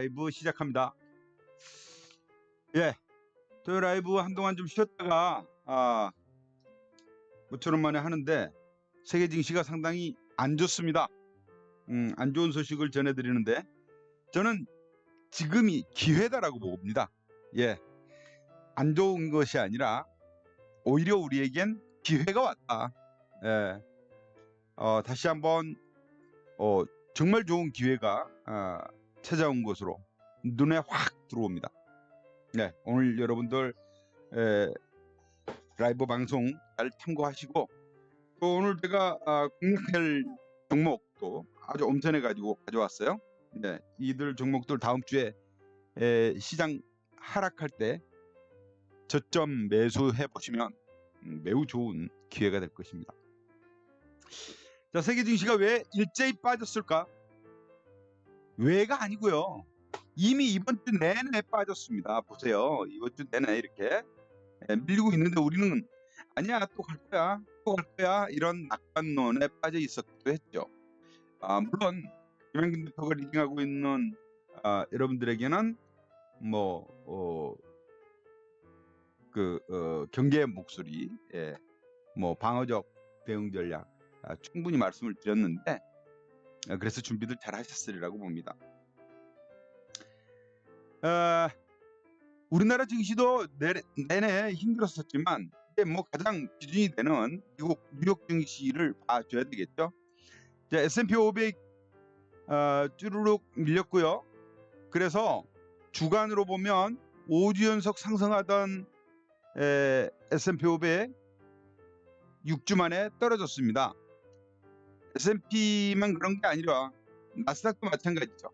라이브 시작합니다. 예, 저 라이브 한동안 좀 쉬었다가 모처럼 만에 하는데 세계 증시가 상당히 안 좋습니다. 안 좋은 소식을 전해드리는데 저는 지금이 기회다라고 봅니다. 예, 안 좋은 것이 아니라 오히려 우리에겐 기회가 왔다. 예, 다시 한번 정말 좋은 기회가 찾아온 것으로 눈에 확 들어옵니다. 네, 오늘 여러분들 라이브 방송 잘 참고하시고 또 오늘 제가 공략할 종목도 아주 엄선해 가지고 가져왔어요. 네, 이들 종목들 다음 주에 시장 하락할 때 저점 매수해 보시면 매우 좋은 기회가 될 것입니다. 자, 세계 증시가 왜 일제히 빠졌을까? 왜가 아니고요. 이미 이번 주 내내 빠졌습니다. 보세요. 이번 주 내내 이렇게 밀리고 있는데 우리는 아니야, 또 갈 거야, 또 갈 거야, 이런 낙관론에 빠져 있었기도 했죠. 물론 김영균 대표가 리딩하고 있는 여러분들에게는 경계의 목소리, 방어적 대응 전략 충분히 말씀을 드렸는데 그래서 준비들 잘 하셨으리라고 봅니다. 우리나라 증시도 내내 힘들었었지만 이제 가장 기준이 되는 미국 뉴욕 증시를 봐줘야 되겠죠. 자, S&P 500 쭈루룩 밀렸고요. 그래서 주간으로 보면 5주 연속 상승하던 S&P 500 6주 만에 떨어졌습니다. S&P만 그런 게 아니라 나스닥도 마찬가지죠.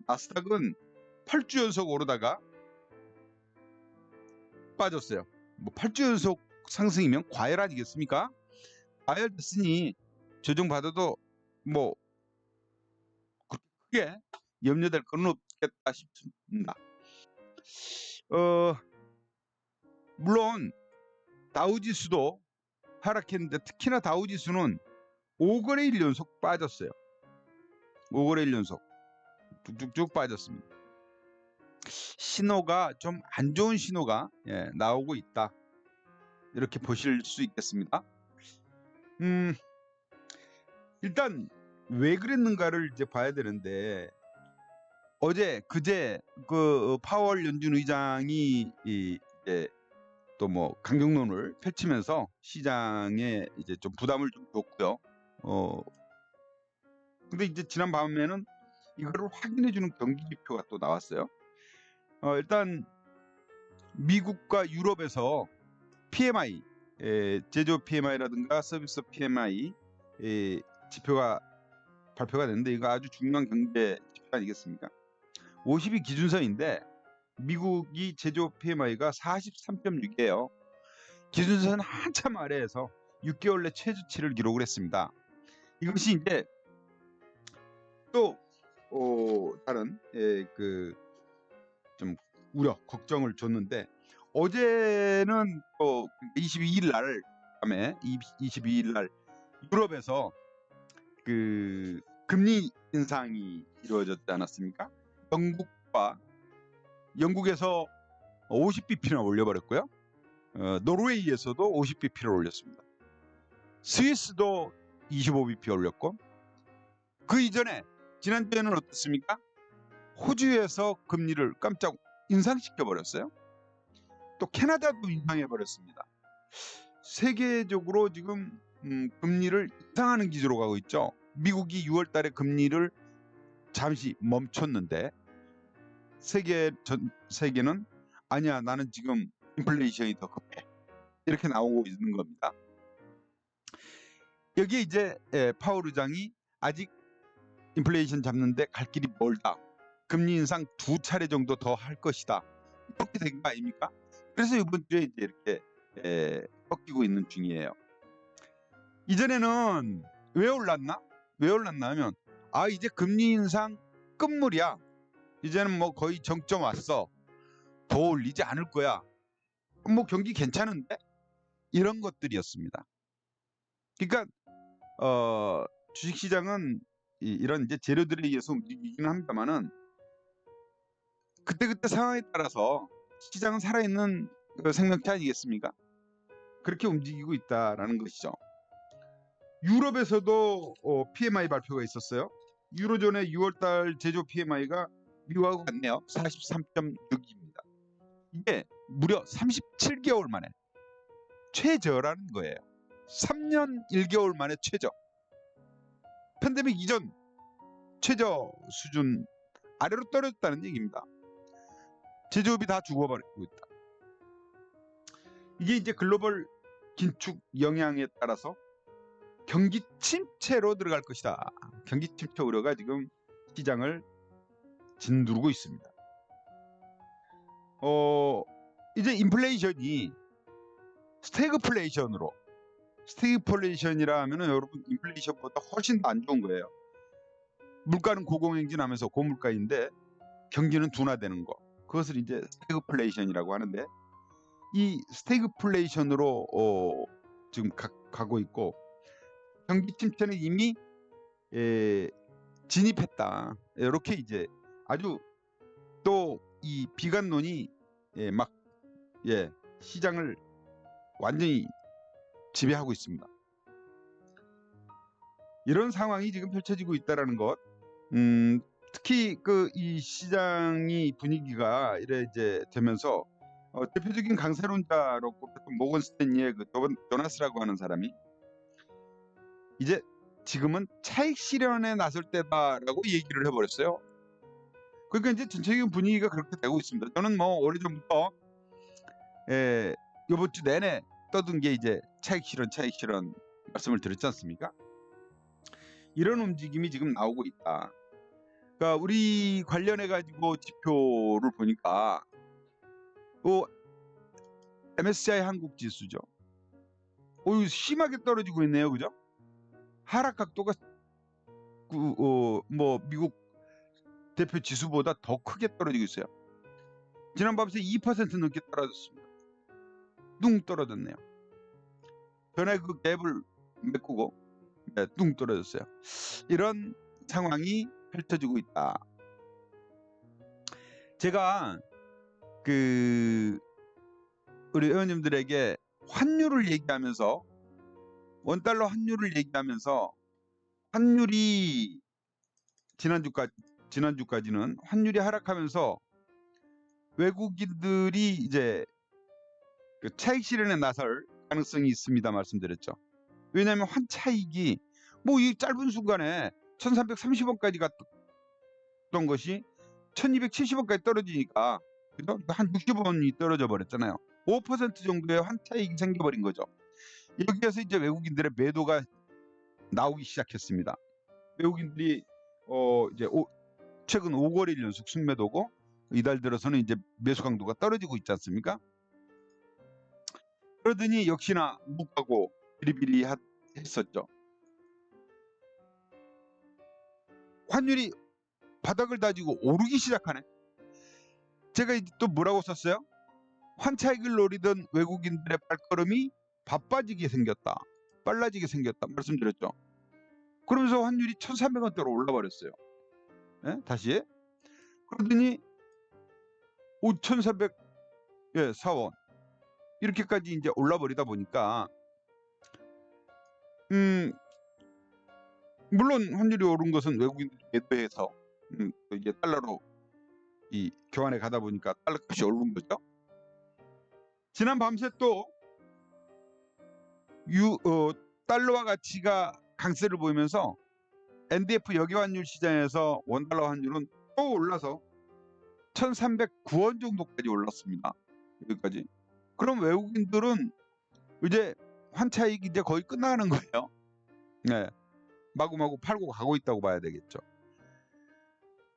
나스닥은 8주 연속 오르다가 빠졌어요. 8주 연속 상승이면 과열 아니겠습니까? 과열됐으니 조정받아도 그렇게 크게 염려될 건 없겠다 싶습니다. 물론 다우지수도 하락했는데 특히나 다우지수는 5거래일 연속 빠졌어요. 5거래일 연속 쭉쭉쭉 빠졌습니다. 신호가 좀 안 좋은 신호가 나오고 있다, 이렇게 보실 수 있겠습니다. 일단 왜 그랬는가를 이제 봐야 되는데 그제 파월 연준 의장이 이제 또 강경론을 펼치면서 시장에 이제 좀 부담을 좀 줬고요. 근데 이제 지난 밤에는 이거를 확인해주는 경기 지표가 또 나왔어요. 일단 미국과 유럽에서 PMI, 제조업 PMI라든가 서비스 PMI 지표가 발표가 됐는데 이거 아주 중요한 경제 지표 아니겠습니까? 50이 기준선인데 미국이 제조업 PMI가 43.6이에요. 기준선 한참 아래에서 6개월 내 최저치를 기록을 했습니다. 이것이 이제 또 다른 좀 우려, 걱정을 줬는데 어제는 22일 날 밤에 22일 날 유럽에서 금리 인상이 이루어졌지 않았습니까? 영국에서 50bp나 올려버렸고요. 노르웨이에서도 50bp를 올렸습니다. 스위스도 25bp 올렸고, 그 이전에 지난주에는 어떻습니까? 호주에서 금리를 깜짝 인상시켜 버렸어요. 또 캐나다도 인상해 버렸습니다. 세계적으로 지금 금리를 인상하는 기조로 가고 있죠. 미국이 6월 달에 금리를 잠시 멈췄는데 세계는 아니야, 나는 지금 인플레이션이 더 급해, 이렇게 나오고 있는 겁니다. 여기에 이제 파월 의장이 아직 인플레이션 잡는데 갈 길이 멀다, 금리 인상 2차례 정도 더 할 것이다, 이렇게 된 거 아닙니까? 그래서 이번 주에 이제 이렇게 꺾이고 있는 중이에요. 이전에는 왜 올랐나 하면 이제 금리 인상 끝물이야, 이제는 거의 정점 왔어, 더 올리지 않을 거야, 경기 괜찮은데, 이런 것들이었습니다. 그러니까 주식시장은 이런 이제 재료들에 의해서 움직이긴 합니다만은 그때그때 상황에 따라서 시장은 살아있는 생명체 아니겠습니까? 그렇게 움직이고 있다라는 것이죠. 유럽에서도 PMI 발표가 있었어요. 유로존의 6월달 제조 PMI가 미국하고 같네요. 43.6입니다. 이게 무려 37개월 만에 최저라는 거예요. 3년 1개월 만에 최저. 팬데믹 이전 최저 수준 아래로 떨어졌다는 얘기입니다. 제조업이 다 죽어버리고 있다. 이게 이제 글로벌 긴축 영향에 따라서 경기 침체로 들어갈 것이다. 경기 침체 우려가 지금 시장을 짓누르고 있습니다. 이제 인플레이션이 스태그플레이션으로, 스태그플레이션이라 하면은 여러분 인플레이션보다 훨씬 더 안 좋은 거예요. 물가는 고공행진하면서 고물가인데 경기는 둔화되는 거. 그것을 이제 스태그플레이션이라고 하는데, 이 스태그플레이션으로 지금 가고 있고, 경기 침체는 이미 진입했다. 이렇게 이제 아주 또 이 비관론이 막 시장을 완전히 지배하고 있습니다. 이런 상황이 지금 펼쳐지고 있다라는 것. 특히 이 시장이 분위기가 이래 이제 되면서 대표적인 강세론자로 꼽혔던 모건 스탠리의 조나스라고 하는 사람이 이제 지금은 차익 실현에 나설 때다라고 얘기를 해버렸어요. 그러니까 이제 전체적인 분위기가 그렇게 되고 있습니다. 저는 뭐 오래전부터 이번 주 내내 떠든 게 이제 차익 실현 말씀을 드렸지 않습니까? 이런 움직임이 지금 나오고 있다. 그러니까 우리 관련해 가지고 지표를 보니까 MSCI 한국 지수죠. 심하게 떨어지고 있네요, 그죠? 하락 각도가 미국 대표 지수보다 더 크게 떨어지고 있어요. 지난 밤새 2% 넘게 떨어졌습니다. 뚱 떨어졌네요. 전에 그 갭을 메꾸고 뚱 떨어졌어요. 이런 상황이 펼쳐지고 있다. 제가 우리 회원님들에게 환율을 얘기하면서, 원달러 환율을 얘기하면서, 환율이 지난주까지는 환율이 하락하면서 외국인들이 이제 차익 실현에 나설 가능성이 있습니다 말씀드렸죠. 왜냐하면 환차익이 이 짧은 순간에 1330원까지 갔던 것이 1270원까지 떨어지니까, 그죠? 한 60원이 떨어져 버렸잖아요. 5% 정도의 환차익이 생겨버린 거죠. 여기에서 이제 외국인들의 매도가 나오기 시작했습니다. 외국인들이 이제 최근 5거래일 연속 순매도고, 이달 들어서는 이제 매수 강도가 떨어지고 있지 않습니까? 그러더니 역시나 묵하고 비리비리했었죠. 환율이 바닥을 다지고 오르기 시작하네. 제가 또 뭐라고 썼어요? 환차익을 노리던 외국인들의 발걸음이 바빠지게 생겼다, 빨라지게 생겼다 말씀드렸죠. 그러면서 환율이 1300원대로 올라버렸어요. 다시. 그러더니 5404원 이렇게까지 이제 올라버리다 보니까 물론 환율이 오른 것은 외국인들이 매도해서 이게 달러로 이 교환에 가다 보니까 달러 값이 오른 거죠. 지난 밤새 또 달러와 가치가 강세를 보이면서 NDF 여기환율 시장에서 원달러 환율은 또 올라서 1309원 정도까지 올랐습니다. 여기까지. 그럼 외국인들은 이제 환차익이 이제 거의 끝나는 거예요. 네, 마구마구 팔고 가고 있다고 봐야 되겠죠.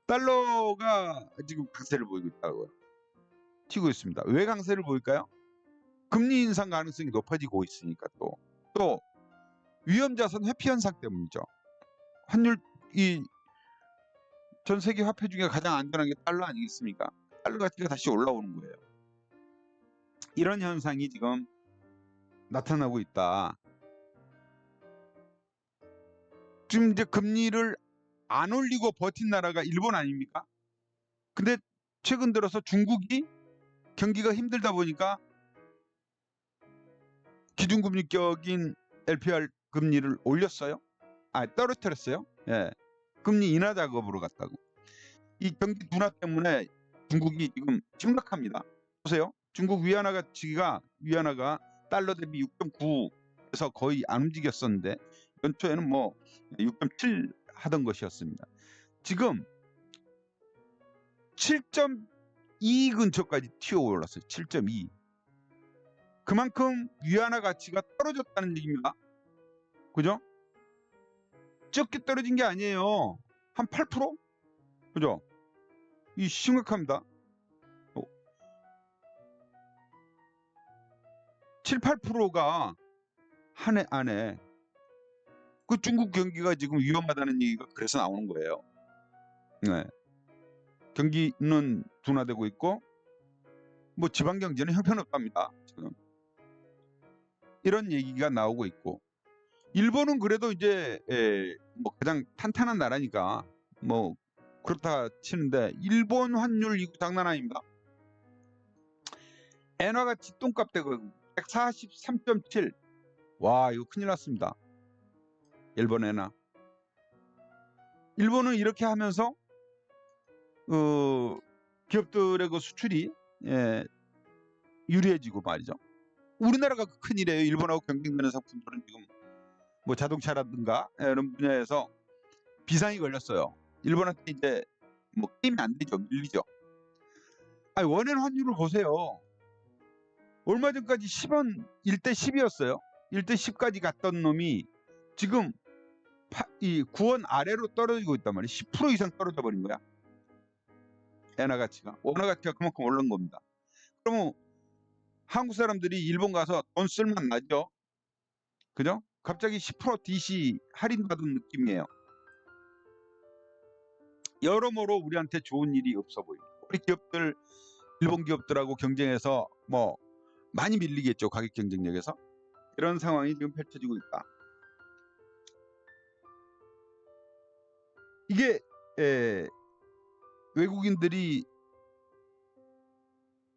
달러가 지금 강세를 보이고 있다고요. 튀고 있습니다. 왜 강세를 보일까요? 금리 인상 가능성이 높아지고 있으니까, 또 위험자산 회피 현상 때문이죠. 환율, 전 세계 화폐 중에 가장 안전한 게 달러 아니겠습니까? 달러 가치가 다시 올라오는 거예요. 이런 현상이 지금 나타나고 있다. 지금 이제 금리를 안 올리고 버틴 나라가 일본 아닙니까? 근데 최근 들어서 중국이 경기가 힘들다 보니까 기준금리격인 LPR 금리를 올렸어요. 떨어뜨렸어요. 예. 금리 인하 작업으로 갔다고. 이 경기 둔화 때문에 중국이 지금 심각합니다. 보세요. 중국 위안화 가치가 달러 대비 6.9에서 거의 안 움직였었는데 연초에는 뭐 6.7 하던 것이었습니다. 지금 7.2 근처까지 튀어 올랐어요. 7.2. 그만큼 위안화 가치가 떨어졌다는 얘기입니다. 그죠? 적게 떨어진 게 아니에요. 한 8%? 그죠? 이 심각합니다. 7, 8%가 한 해 안에 그 중국 경기가 지금 위험하다는 얘기가 그래서 나오는 거예요. 네. 경기는 둔화되고 있고 뭐 지방 경제는 형편없답니다. 지금 이런 얘기가 나오고 있고 일본은 그래도 이제 뭐 가장 탄탄한 나라니까 뭐 그렇다 치는데 일본 환율 이거 장난 아닙니다. 엔화가 뒷돈값 되고 143.7. 와 이거 큰일 났습니다. 일본 엔화. 일본은 이렇게 하면서 기업들의 그 수출이 유리해지고 말이죠. 우리나라가 큰일이에요. 일본하고 경쟁되는 상품들은 지금 뭐 자동차라든가 이런 분야에서 비상이 걸렸어요. 일본한테 이제 뭐 게임이 안 되죠. 밀리죠. 원엔 환율을 보세요. 얼마 전까지 10원 1대 10이었어요. 1대 10까지 갔던 놈이 지금 이 9원 아래로 떨어지고 있단 말이에요. 10% 이상 떨어져 버린 거야. 엔화 가치가. 원화 가치가 그만큼 오른 겁니다. 그러면 한국 사람들이 일본 가서 돈 쓸만 나죠. 그죠? 갑자기 10% DC 할인받은 느낌이에요. 여러모로 우리한테 좋은 일이 없어 보입니다. 우리 기업들 일본 기업들하고 경쟁해서 뭐 많이 밀리겠죠. 가격 경쟁력에서. 이런 상황이 지금 펼쳐지고 있다. 이게 외국인들이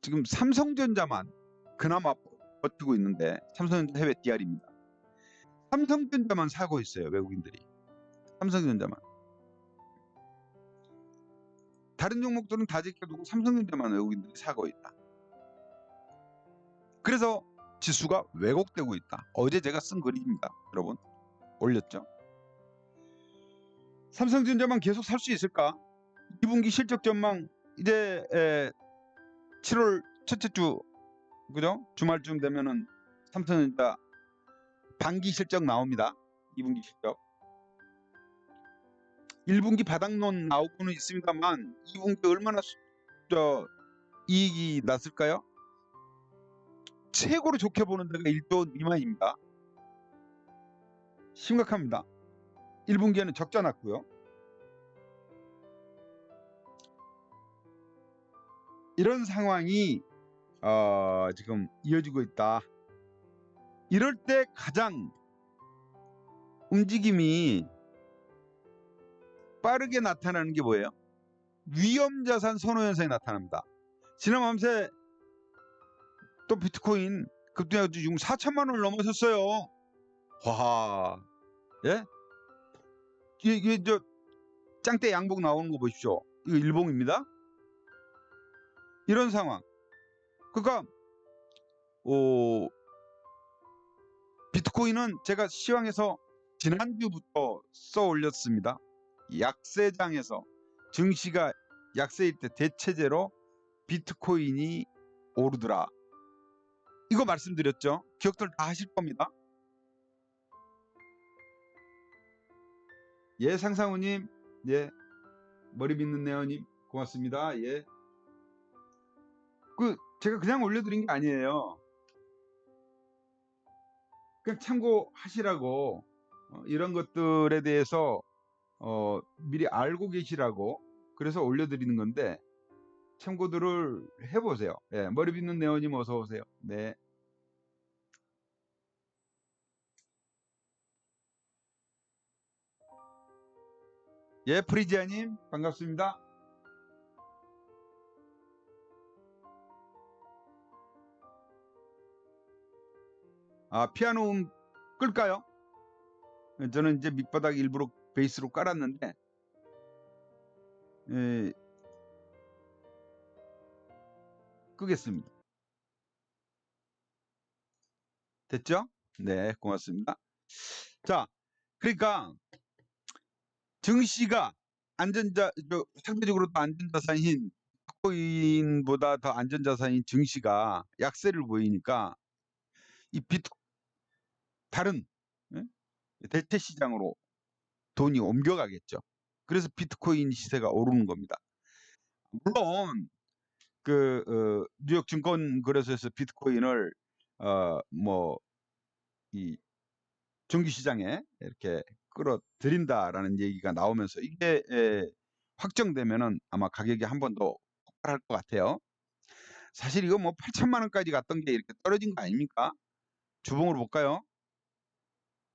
지금 삼성전자만 그나마 버티고 있는데 삼성전자 해외 DR입니다. 삼성전자만 사고 있어요. 외국인들이. 삼성전자만. 다른 종목들은 다 지켜두고 삼성전자만 외국인들이 사고 있다. 그래서 지수가 왜곡되고 있다. 어제 제가 쓴 글입니다. 여러분 올렸죠. 삼성전자만 계속 살 수 있을까? 2분기 실적 전망 이제 7월 첫째 주 그죠? 주말쯤 되면은 삼성전자 반기 실적 나옵니다. 2분기 실적. 1분기 바닥론 나오고는 있습니다만 2분기 얼마나 이익이 났을까요? 최고로 좋게 보는 데가 1조 미만입니다. 심각합니다. 1분기에는 적자 났고요. 이런 상황이 지금 이어지고 있다. 이럴 때 가장 움직임이 빠르게 나타나는 게 뭐예요? 위험자산 선호 현상이 나타납니다. 지난 밤새 또 비트코인 급등해서 지금 4천만 원을 넘어섰어요. 와, 예? 이게 저 짱대 양복 나오는 거 보십시오. 이거 일봉입니다. 이런 상황. 그러니까 비트코인은 제가 시황에서 지난주부터 써 올렸습니다. 약세장에서 증시가 약세일 때 대체제로 비트코인이 오르더라. 이거 말씀드렸죠. 기억들 다 하실 겁니다. 예, 상상우님, 예, 머리 빗는 네오님, 고맙습니다. 예, 제가 그냥 올려드린 게 아니에요. 그냥 참고하시라고 이런 것들에 대해서 미리 알고 계시라고 그래서 올려드리는 건데 참고들을 해보세요. 예, 머리 빗는 네오님 어서 오세요. 네. 예, 프리지아님 반갑습니다. 피아노 끌까요? 저는 이제 밑바닥 일부러 베이스로 깔았는데 끄겠습니다. 됐죠? 네, 고맙습니다. 자, 그러니까 증시가 상대적으로 더 안전자산인 비트코인보다 더 안전자산인 증시가 약세를 보이니까 이 다른 대체 시장으로 돈이 옮겨가겠죠. 그래서 비트코인 시세가 오르는 겁니다. 물론 뉴욕 증권거래소에서 비트코인을 이 정규 시장에 이렇게 끌어들인다라는 얘기가 나오면서 이게 확정되면은 아마 가격이 한 번 더 폭발할 것 같아요. 사실 이거 뭐 8천만 원까지 갔던 게 이렇게 떨어진 거 아닙니까? 주봉으로 볼까요?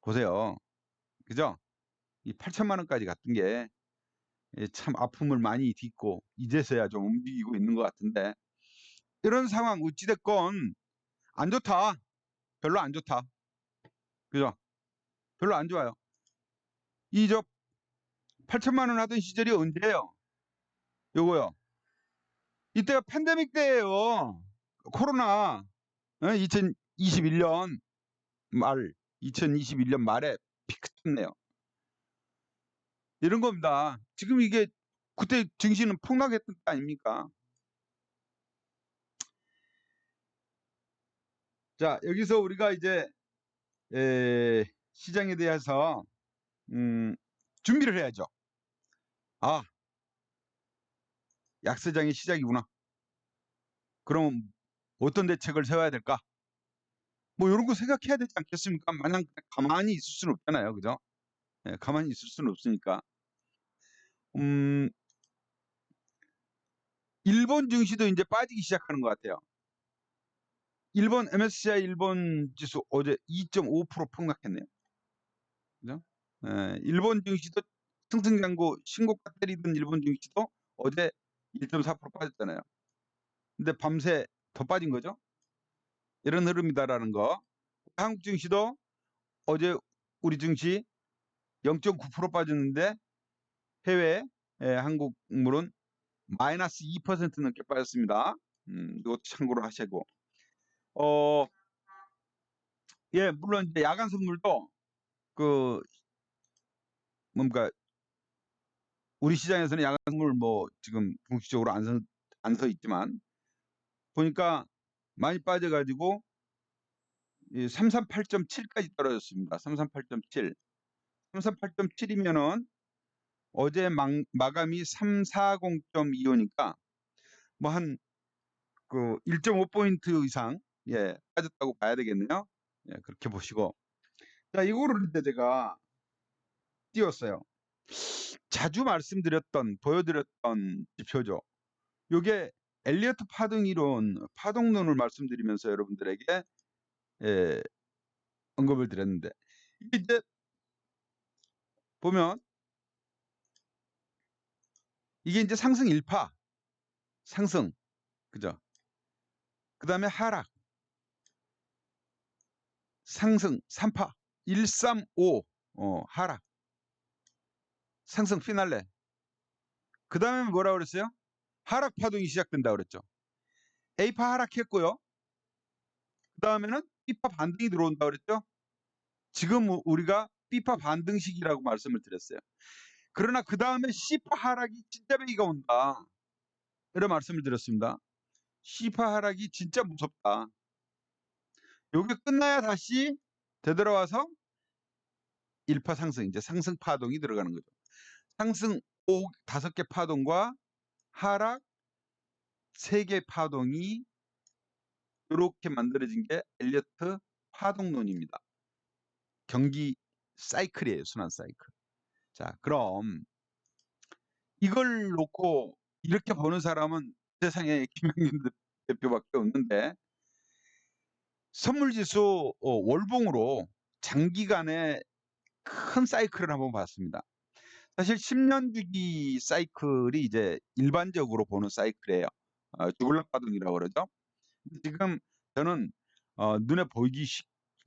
보세요. 그죠? 이 8천만 원까지 갔던 게 참 아픔을 많이 딛고 이제서야 좀 움직이고 있는 것 같은데, 이런 상황 어찌됐건 안 좋다. 별로 안 좋다. 그죠? 별로 안 좋아요. 이 8천만 원 하던 시절이 언제예요? 요거요. 이때가 팬데믹 때예요. 코로나. 2021년 말, 2021년 말에 피크 쳤네요. 이런 겁니다. 지금 이게 그때 증시는 폭락했던 때 아닙니까? 자, 여기서 우리가 이제 시장에 대해서 준비를 해야죠. 약세장의 시작이구나. 그럼 어떤 대책을 세워야 될까? 뭐 이런 거 생각해야 되지 않겠습니까? 마냥 가만히 있을 수는 없잖아요. 그죠? 가만히 있을 수는 없으니까. 일본 증시도 이제 빠지기 시작하는 것 같아요. 일본 MSCI 일본 지수 어제 2.5% 폭락했네요. 그죠? 일본 증시도 승승장구 신고가 때리던 일본 증시도 어제 1.4% 빠졌잖아요. 근데 밤새 더 빠진 거죠. 이런 흐름이다라는 거. 한국 증시도 어제 우리 증시 0.9% 빠졌는데 해외 한국물은 마이너스 2% 넘게 빠졌습니다. 이것도 참고로 하시고. 예, 물론 이제 야간 선물도 뭔가 우리 시장에서는 야간 선물 뭐 지금 공식적으로 안 서 있지만 보니까 많이 빠져가지고 338.7까지 떨어졌습니다. 338.7. 338.7이면은 어제 마감이 340.25니까 뭐 한 1.5포인트 이상 빠졌다고 봐야 되겠네요. 예, 그렇게 보시고. 자, 이거를 이제 제가 띄웠어요. 자주 보여드렸던 지표죠. 요게 엘리어트 파동 이론, 파동론을 말씀드리면서 여러분들에게 언급을 드렸는데, 이게 이제 보면 이게 이제 상승 1파, 상승, 그죠? 그 다음에 하락, 상승 3파, 135, 하락, 상승 피날레. 그 다음에 뭐라 그랬어요? 하락 파동이 시작된다 그랬죠. A파 하락했고요. 그 다음에는 B파 반등이 들어온다 그랬죠. 지금 우리가 B파 반등 시기라고 말씀을 드렸어요. 그러나 그 다음에 C파 하락이 진짜 배기가 온다. 이런 말씀을 드렸습니다. C파 하락이 진짜 무섭다. 요게 끝나야 다시 되돌아와서 1파 상승, 이제 상승 파동이 들어가는 거죠. 상승 5개 파동과 하락 3개 파동이 이렇게 만들어진 게 엘리어트 파동론입니다. 경기 사이클이에요. 순환 사이클. 자, 그럼 이걸 놓고 이렇게 보는 사람은 세상에 김영균 대표밖에 없는데, 선물지수 월봉으로 장기간의 큰 사이클을 한번 봤습니다. 사실 10년 주기 사이클이 이제 일반적으로 보는 사이클이에요. 주글락 파동이라고 그러죠. 지금 저는 눈에 보이기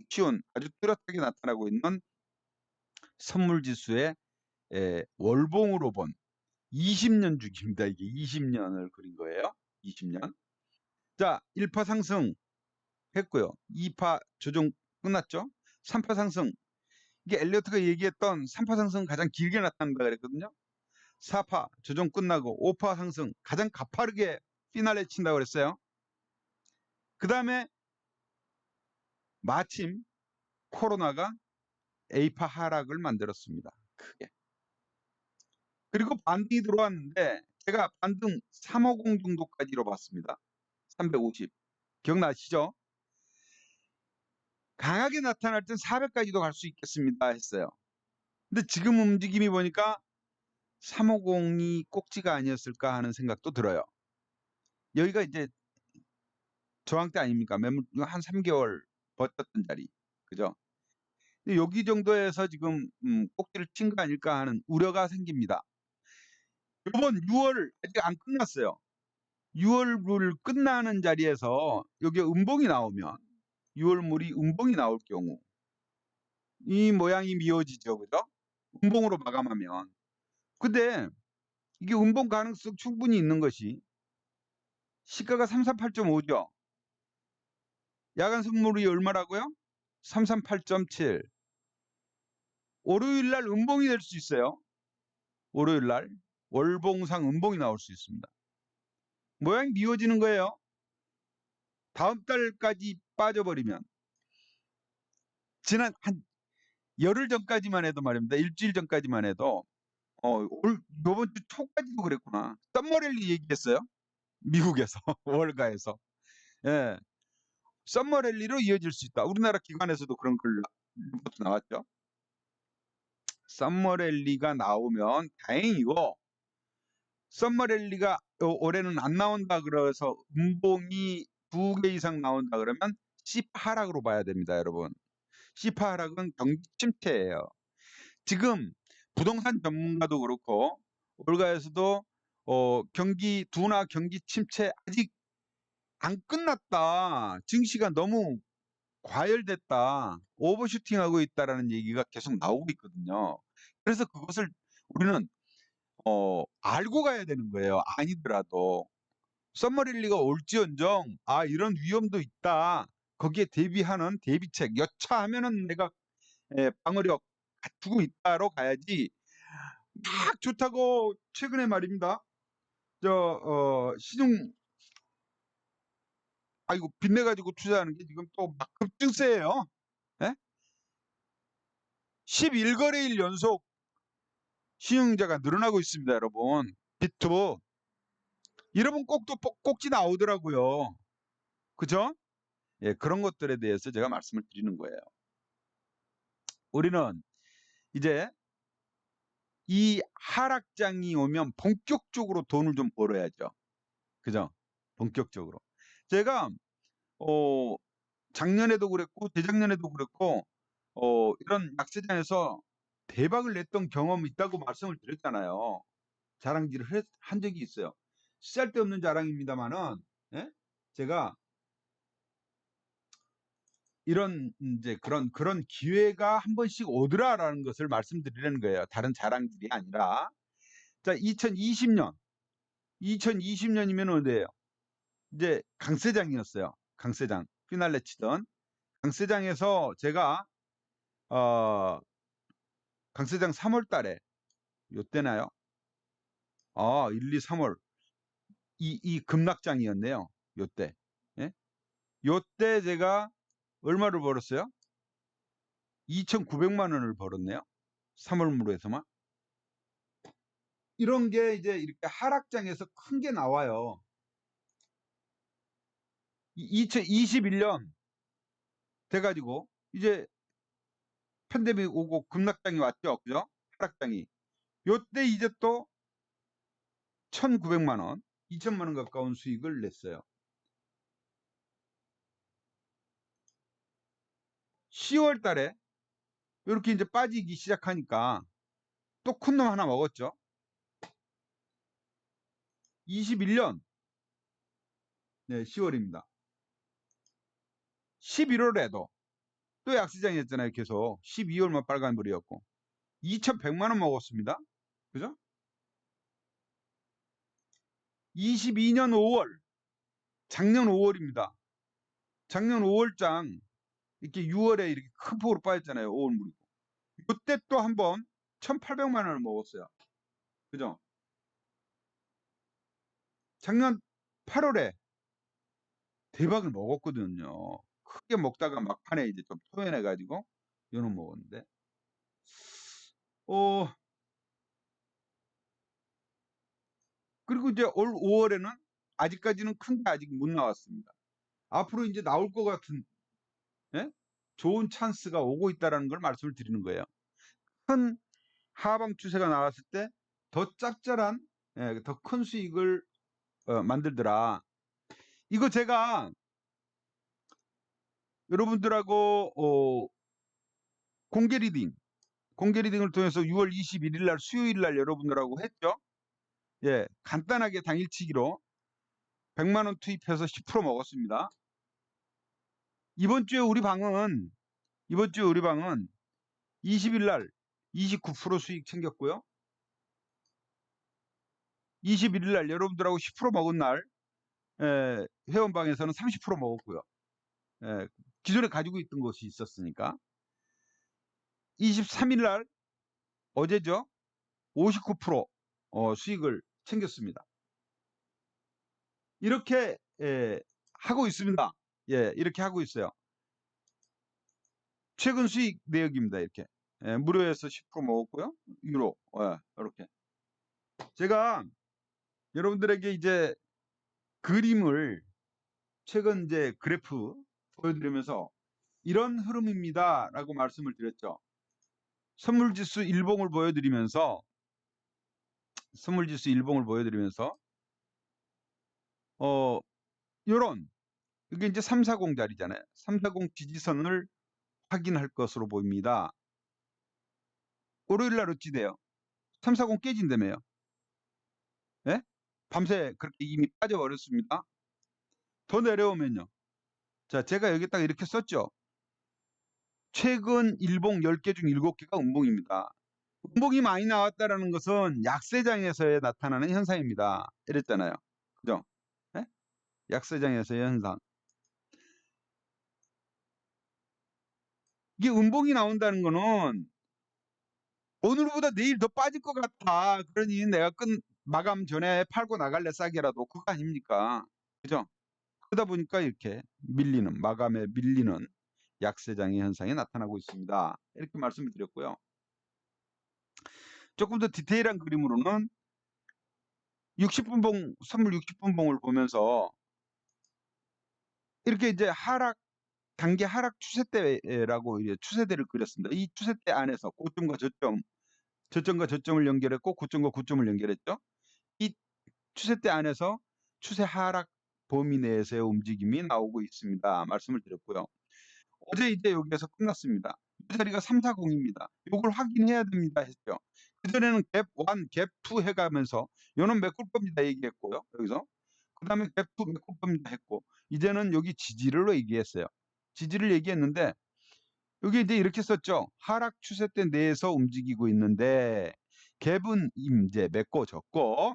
쉬운 아주 뚜렷하게 나타나고 있는 선물지수의 월봉으로 본 20년 주기입니다. 이게 20년을 그린 거예요. 20년. 자, 1파 상승 했고요. 2파 조정 끝났죠. 3파 상승. 이게 엘리어트가 얘기했던 3파 상승 가장 길게 나타난다 그랬거든요. 4파 조정 끝나고 5파 상승 가장 가파르게 피날레 친다고 그랬어요. 그 다음에 마침 코로나가 A파 하락을 만들었습니다. 크게. 그리고 반등이 들어왔는데 제가 반등 350 정도까지로 봤습니다. 350. 기억나시죠? 강하게 나타날 땐 400까지도 갈 수 있겠습니다 했어요. 근데 지금 움직임이 보니까 350이 꼭지가 아니었을까 하는 생각도 들어요. 여기가 이제 저항대 아닙니까? 매물 한 3개월 버텼던 자리. 그죠? 근데 여기 정도에서 지금 꼭지를 친 거 아닐까 하는 우려가 생깁니다. 이번 6월 아직 안 끝났어요. 6월물 끝나는 자리에서 여기 음봉이 나오면 6월물이 음봉이 나올 경우 이 모양이 미어지죠. 그죠? 음봉으로 마감하면. 근데 이게 음봉 가능성 충분히 있는 것이 시가가 338.5죠. 야간 선물이 얼마라고요? 338.7. 월요일 날 음봉이 될 수 있어요. 월요일 날 월봉상 음봉이 나올 수 있습니다. 모양이 미워지는 거예요. 다음 달까지 빠져버리면 지난 한 열흘 전까지만 해도 말입니다. 일주일 전까지만 해도 이번 주 초까지도 그랬구나. 썸머랠리 얘기했어요. 미국에서 월가에서. 예. 썸머랠리로 이어질 수 있다. 우리나라 기관에서도 그런 글 리포트 나왔죠. 썸머랠리가 나오면 다행이고 썸머랠리가 올해는 안 나온다 그래서 음봉이 2개 이상 나온다 그러면 C파 하락으로 봐야 됩니다, 여러분. C파 하락은 경기 침체예요. 지금 부동산 전문가도 그렇고 월가에서도 경기 둔화 경기 침체 아직 안 끝났다. 증시가 너무 과열됐다. 오버슈팅하고 있다라는 얘기가 계속 나오고 있거든요. 그래서 그것을 우리는 알고 가야 되는 거예요. 아니더라도 썸머랠리가 올지언정 이런 위험도 있다. 거기에 대비하는 대비책 여차하면은 내가 방어력 갖추고 있다로 가야지. 막 좋다고 최근에 말입니다. 시중 이거 빚내 가지고 투자하는 게 지금 또 막 급증세예요. 예? 11거래일 연속 신용자가 늘어나고 있습니다, 여러분. 비투. 여러분 꼭지 나오더라고요. 그죠? 예, 그런 것들에 대해서 제가 말씀을 드리는 거예요. 우리는 이제 이 하락장이 오면 본격적으로 돈을 좀 벌어야죠. 그죠? 본격적으로. 제가 작년에도 그랬고 재작년에도 그랬고 이런 약세장에서 대박을 냈던 경험이 있다고 말씀을 드렸잖아요. 자랑질을 한 적이 있어요. 쓸데없는 자랑입니다만은 제가 이런 이제 그런 기회가 한 번씩 오더라라는 것을 말씀드리려는 거예요. 다른 자랑질이 아니라. 자, 2020년이면 어디예요? 이제 강세장이었어요. 강세장. 피날레 치던 강세장에서 제가 강세장 3월 달에 요때나요? 1, 2, 3월 이 급락장이었네요. 요때. 예? 요때 제가 얼마를 벌었어요? 2,900만 원을 벌었네요. 3월물에서만. 이런 게 이제 이렇게 하락장에서 큰 게 나와요. 2021년 돼가지고 이제 팬데믹 오고 급락장이 왔죠. 그죠? 하락장이. 요때 이제 또 1,900만 원, 2천만 원 가까운 수익을 냈어요. 10월 달에 이렇게 이제 빠지기 시작하니까 또 큰 놈 하나 먹었죠. 21년 10월입니다. 11월에도 또 약세장이었잖아요. 계속 12월만 빨간불이었고 2,100만 원 먹었습니다. 그죠? 22년 5월, 작년 5월입니다. 작년 5월장 이렇게 6월에 이렇게 큰 폭으로 빠졌잖아요. 5월 물이고. 이때 또 한 번 1,800만 원을 먹었어요. 그죠? 작년 8월에 대박을 먹었거든요. 크게 먹다가 막판에 이제 좀 토해내가지고 요놈 먹었는데, 어, 그리고 이제 올 5월에는 아직까지는 큰게 아직 못 나왔습니다. 앞으로 이제 나올 것 같은, 예? 좋은 찬스가 오고 있다라는 걸 말씀을 드리는 거예요. 큰 하방 추세가 나왔을 때 더 짭짤한, 더 큰 수익을 만들더라. 이거 제가 여러분들하고 공개 리딩을 통해서 6월 21일 날 수요일 날 여러분들하고 했죠. 예, 간단하게 당일치기로 100만 원 투입해서 10% 먹었습니다. 이번 주에 우리 방은 20일 날 29% 수익 챙겼고요. 21일 날 여러분들하고 10% 먹은 날 회원방에서는 30% 먹었고요. 기존에 가지고 있던 것이 있었으니까. 23일 날 어제죠. 59% 수익을 챙겼습니다. 이렇게 하고 있습니다. 예, 이렇게 하고 있어요. 최근 수익 내역입니다. 이렇게 무료에서 10% 먹었고요. 유로 이렇게 제가 여러분들에게 이제 그림을 최근 이제 그래프 보여드리면서 이런 흐름입니다라고 말씀을 드렸죠. 선물지수 일봉을 보여드리면서 요런 이게 이제 340 자리잖아요. 340 지지선을 확인할 것으로 보입니다. 월요일 날 어찌 돼요? 340 깨진다며요. 예? 밤새 그렇게 이미 빠져버렸습니다. 더 내려오면요. 자, 제가 여기 딱 이렇게 썼죠. 최근 일봉 10개 중 7개가 음봉입니다. 음봉이 많이 나왔다라는 것은 약세장에서의 나타나는 현상입니다. 이랬잖아요. 그죠? 예? 약세장에서의 현상. 이게 음봉이 나온다는 거는 오늘보다 내일 더 빠질 것 같아. 그러니 내가 마감 전에 팔고 나갈래 싸게라도 그거 아닙니까? 그죠? 그러다 보니까 이렇게 마감에 밀리는 약세장의 현상이 나타나고 있습니다. 이렇게 말씀을 드렸고요. 조금 더 디테일한 그림으로는 60분봉, 선물 60분봉을 보면서 이렇게 이제 단기 하락 추세대라고 이제 추세대를 그렸습니다. 이 추세대 안에서 고점과 저점과 저점을 연결했고 고점과 고점을 연결했죠. 이 추세대 안에서 추세 하락 범위 내에서의 움직임이 나오고 있습니다. 말씀을 드렸고요. 어제 이제 여기에서 끝났습니다. 이 자리가 340입니다. 이걸 확인해야 됩니다 했죠. 그전에는 갭 1, 갭 2 해가면서 요는 메꿀 겁니다 얘기했고요. 여기서. 그 다음에 갭 2 메꿀 겁니다 했고 이제는 여기 지지를 얘기했어요. 지지를 얘기했는데 여기 이제 이렇게 썼죠. 하락 추세대 내에서 움직이고 있는데 갭은 이제 메꿔졌고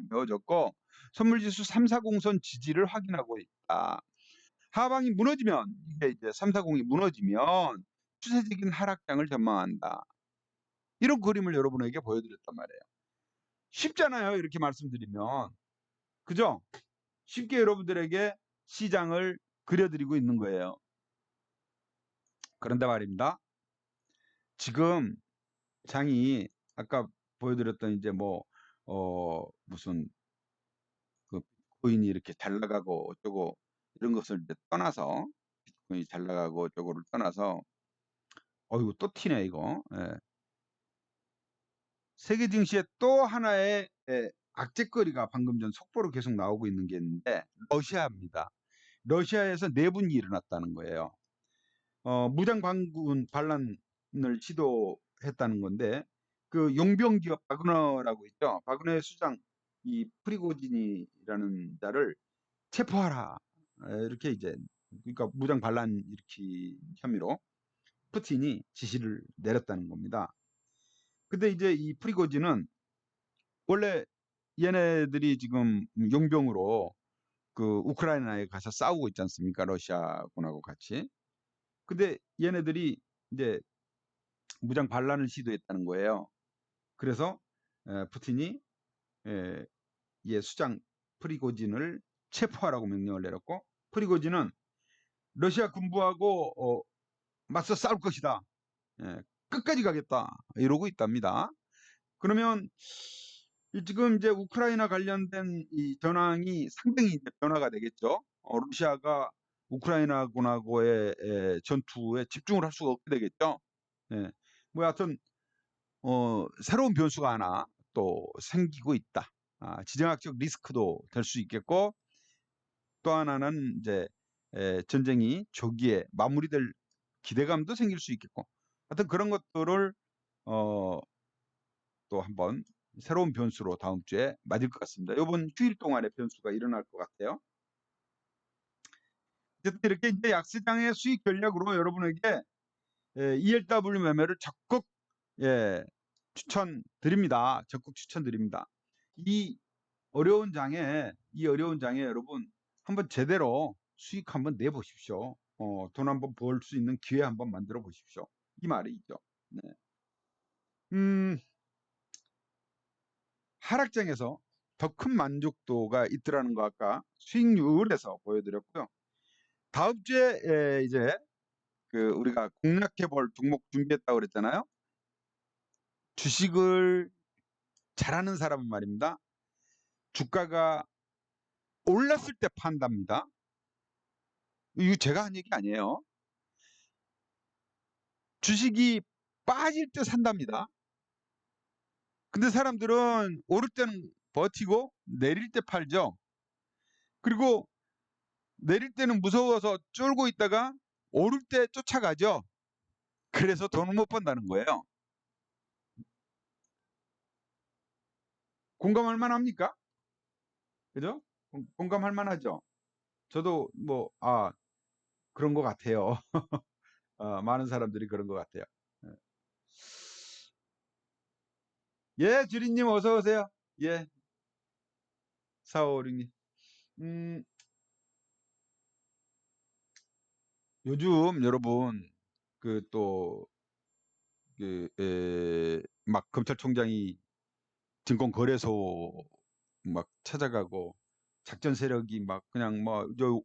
선물지수 340선 지지를 확인하고 있다. 하방이 무너지면 이게 이제 340이 무너지면 추세적인 하락장을 전망한다. 이런 그림을 여러분에게 보여드렸단 말이에요. 쉽잖아요. 이렇게 말씀드리면. 그죠? 쉽게 여러분들에게 시장을 그려드리고 있는 거예요. 그런데 말입니다. 지금 장이 아까 보여드렸던 이제 무슨 그 비트코인이 이렇게 잘 나가고 어쩌고 이런 것을 이제 떠나서 비트코인이 잘 나가고 어쩌고를 떠나서 이거 또 튀네 이거. 예. 세계 증시에 또 하나의 악재거리가 방금 전 속보로 계속 나오고 있는 게 있는데 러시아입니다. 러시아에서 내분이 일어났다는 거예요. 무장 반란을 시도했다는 건데 그 용병 기업 바그너라고 있죠. 바그너의 수장 이 프리고진이라는 자를 체포하라. 이렇게 이제 그러니까 무장 반란 일으킨 혐의로 푸틴이 지시를 내렸다는 겁니다. 근데 이제 이 프리고진은 원래 얘네들이 지금 용병으로 그 우크라이나에 가서 싸우고 있지 않습니까? 러시아군하고 같이. 근데 얘네들이 이제 무장 반란을 시도했다는 거예요. 그래서 푸틴이 수장 프리고진을 체포하라고 명령을 내렸고, 프리고진은 러시아 군부하고 맞서 싸울 것이다. 끝까지 가겠다. 이러고 있답니다. 그러면 지금 이제 우크라이나 관련된 이 전황이 상당히 이제 변화가 되겠죠. 러시아가 우크라이나군하고의 전투에 집중을 할 수가 없게 되겠죠. 예. 뭐 하여튼 새로운 변수가 하나 또 생기고 있다. 지정학적 리스크도 될 수 있겠고, 또 하나는 이제 전쟁이 조기에 마무리될 기대감도 생길 수 있겠고, 하여튼 그런 것들을 또 한번 새로운 변수로 다음 주에 맞을 것 같습니다. 이번 휴일 동안에 변수가 일어날 것 같아요. 이렇게 이제 약시장의 수익 전략으로 여러분에게 ELW 매매를 적극 추천드립니다. 적극 추천드립니다. 이 어려운 장에 여러분 한번 제대로 수익 한번 내보십시오. 돈 한번 벌 수 있는 기회 한번 만들어 보십시오. 이 말이죠. 네. 하락장에서 더 큰 만족도가 있더라는 거 아까 수익률에서 보여드렸고요. 다음 주에 이제 그 우리가 공략해 볼 종목 준비했다고 그랬잖아요. 주식을 잘하는 사람은 말입니다. 주가가 올랐을 때 판답니다. 이거 제가 한 얘기 아니에요. 주식이 빠질 때 산답니다. 근데 사람들은 오를 때는 버티고 내릴 때 팔죠. 그리고 내릴 때는 무서워서 쫄고 있다가 오를 때 쫓아가죠. 그래서 돈을 못 번다는 거예요. 공감할 만합니까? 그죠? 공감할 만하죠? 저도 뭐, 그런 것 같아요. 많은 사람들이 그런 것 같아요. 예, 주리님 어서 오세요. 예, 4556님. 요즘 여러분 그 또 막 검찰총장이 증권거래소 막 찾아가고 작전 세력이 막 그냥 뭐 저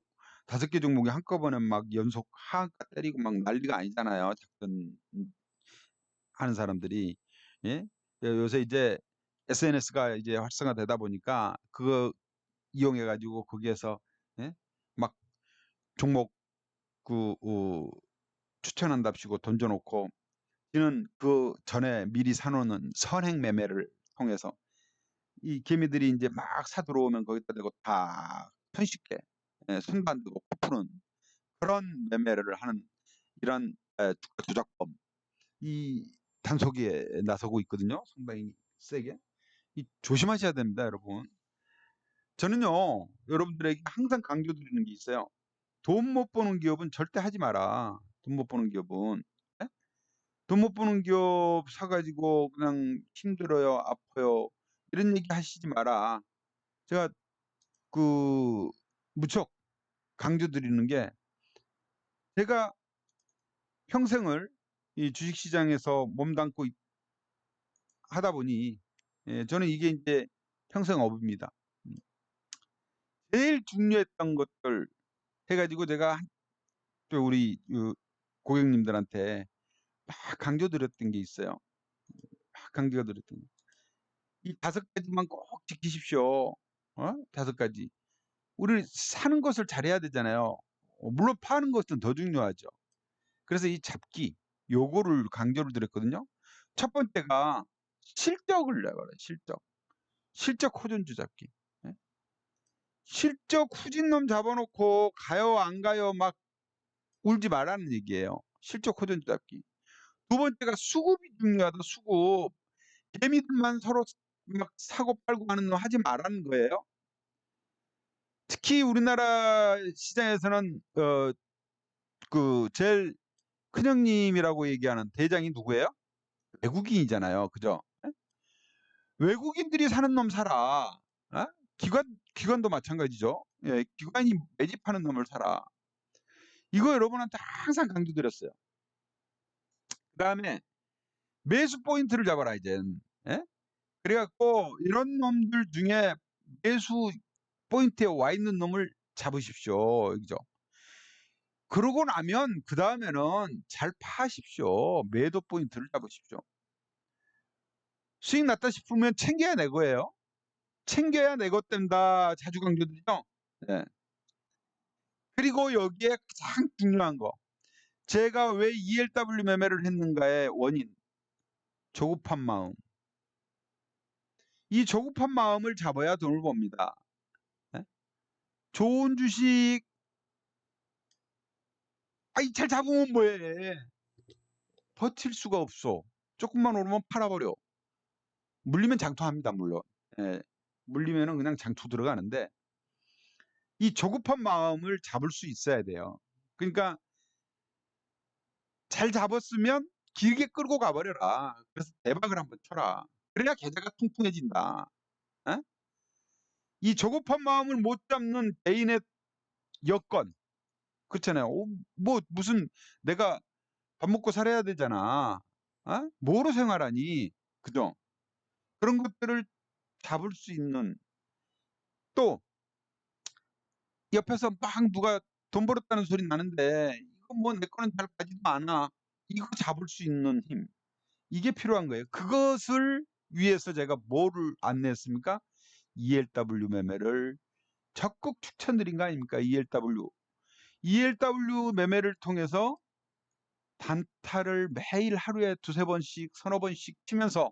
5개 종목이 한꺼번에 막 연속 하한가 때리고 막 난리가 아니잖아요. 작전 하는 사람들이. 예? 요새 이제 SNS가 이제 활성화되다 보니까 그거 이용해 가지고 거기에서 예? 막 종목 추천한답시고 던져놓고 이는 그 전에 미리 사놓는 선행 매매를 통해서 이 개미들이 이제 막 사들어오면 거기다 대고 다 손쉽게 손만 두고 푸는 그런 매매를 하는 이런 주가 조작범 이 단속에 나서고 있거든요. 상당히 세게. 조심하셔야 됩니다, 여러분. 저는요, 여러분들에게 항상 강조드리는 게 있어요. 돈 못 버는 기업은 절대 하지 마라. 돈 못 버는 기업은. 예? 돈 못 버는 기업 사가지고 그냥 힘들어요, 아파요. 이런 얘기 하시지 마라. 제가 그 무척 강조드리는 게 제가 평생을 이 주식시장에서 몸담고 하다 보니 저는 이게 이제 평생 업입니다. 제일 중요했던 것들 해가지고 제가 또 우리 고객님들한테 막 강조드렸던 게 있어요. 막 강조드렸던 게. 이 5가지만 꼭 지키십시오. 5가지. 우리 사는 것을 잘해야 되잖아요. 물론 파는 것은 더 중요하죠. 그래서 이 잡기 요거를 강조를 드렸거든요. 첫 번째가 실적을 내거라. 실적 호전주 잡기. 예? 실적 후진 놈 잡아놓고 가요 안 가요 막 울지 말라는 얘기예요. 실적 호전주 잡기. 두 번째가 수급이 중요하다. 수급. 개미들만 서로 막 사고 팔고 하는 거 하지 말라는 거예요. 특히 우리나라 시장에서는 그 제일 큰형님이라고 얘기하는 대장이 누구예요? 외국인이잖아요. 그죠? 예? 외국인들이 사는 놈 사라. 어? 기관도 마찬가지죠. 예, 기관이 매집하는 놈을 사라. 이거 여러분한테 항상 강조드렸어요. 그다음에 매수 포인트를 잡아라 이젠. 예? 그래갖고 이런 놈들 중에 매수 포인트에 와 있는 놈을 잡으십시오. 그죠? 그러고 나면 그 다음에는 잘 파십시오. 매도 포인트를 잡으십시오. 수익 났다 싶으면 챙겨야 내 거예요. 챙겨야 내 것 된다. 자주 강조드리죠. 예. 그리고 여기에 가장 중요한 거. 제가 왜 ELW 매매를 했는가의 원인. 조급한 마음. 이 조급한 마음을 잡아야 돈을 법니다. 예? 좋은 주식 아이 잘 잡으면 뭐해. 버틸 수가 없어. 조금만 오르면 팔아버려. 물리면 장투합니다. 물론. 예. 물리면은 그냥 장투 들어가는데 이 조급한 마음을 잡을 수 있어야 돼요. 그러니까 잘 잡았으면 길게 끌고 가버려라. 그래서 대박을 한번 쳐라. 그래야 계좌가 통통해진다. 에? 이 조급한 마음을 못 잡는 개인의 여건. 그렇잖아요. 뭐 무슨 내가 밥 먹고 살아야 되잖아. 어? 뭐로 생활하니? 그죠? 그런 것들을 잡을 수 있는 또 옆에서 막 누가 돈 벌었다는 소리 나는데 이거 뭐 내 거는 잘 가지도 않아. 이거 잡을 수 있는 힘. 이게 필요한 거예요. 그것을 위해서 제가 뭐를 안내했습니까? ELW 매매를 적극 추천드린 거 아닙니까? ELW. ELW 매매를 통해서 단타를 매일 하루에 두세 번씩, 서너 번씩 치면서